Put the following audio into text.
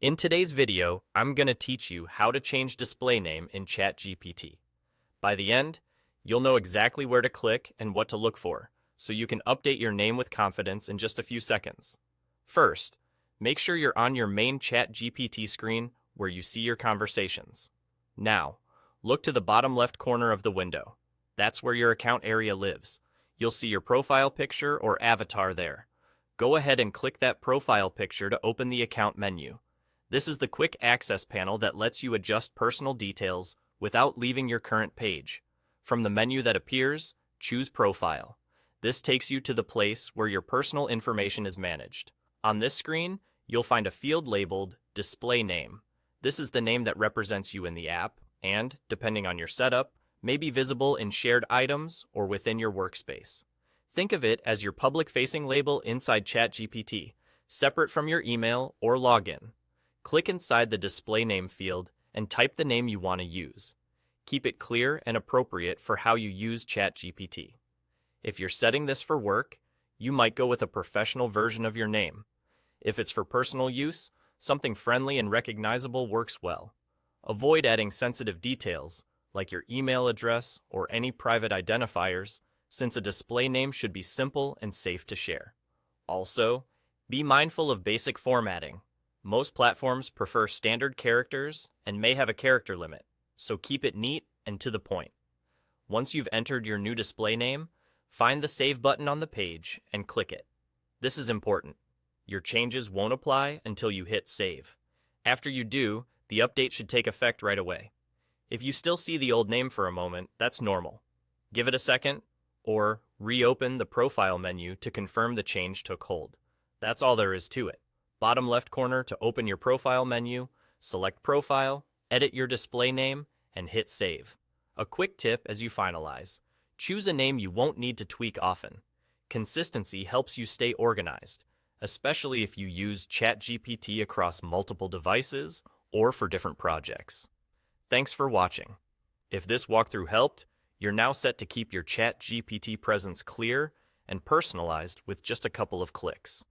In today's video, I'm going to teach you how to change display name in ChatGPT. By the end, you'll know exactly where to click and what to look for, so you can update your name with confidence in just a few seconds. First, make sure you're on your main ChatGPT screen where you see your conversations. Now, look to the bottom left corner of the window. That's where your account area lives. You'll see your profile picture or avatar there. Go ahead and click that profile picture to open the account menu. This is the quick access panel that lets you adjust personal details without leaving your current page. From the menu that appears, choose Profile. This takes you to the place where your personal information is managed. On this screen, you'll find a field labeled Display Name. This is the name that represents you in the app and, depending on your setup, may be visible in shared items or within your workspace. Think of it as your public-facing label inside ChatGPT, separate from your email or login. Click inside the display name field and type the name you want to use. Keep it clear and appropriate for how you use ChatGPT. If you're setting this for work, you might go with a professional version of your name. If it's for personal use, something friendly and recognizable works well. Avoid adding sensitive details, like your email address or any private identifiers, since a display name should be simple and safe to share. Also, be mindful of basic formatting. Most platforms prefer standard characters and may have a character limit, so keep it neat and to the point. Once you've entered your new display name, find the Save button on the page and click it. This is important. Your changes won't apply until you hit Save. After you do, the update should take effect right away. If you still see the old name for a moment, that's normal. Give it a second, or reopen the profile menu to confirm the change took hold. That's all there is to it. Bottom left corner to open your profile menu, select Profile, edit your display name, and hit Save. A quick tip as you finalize: choose a name you won't need to tweak often. Consistency helps you stay organized, especially if you use ChatGPT across multiple devices or for different projects. Thanks for watching. If this walkthrough helped, you're now set to keep your ChatGPT presence clear and personalized with just a couple of clicks.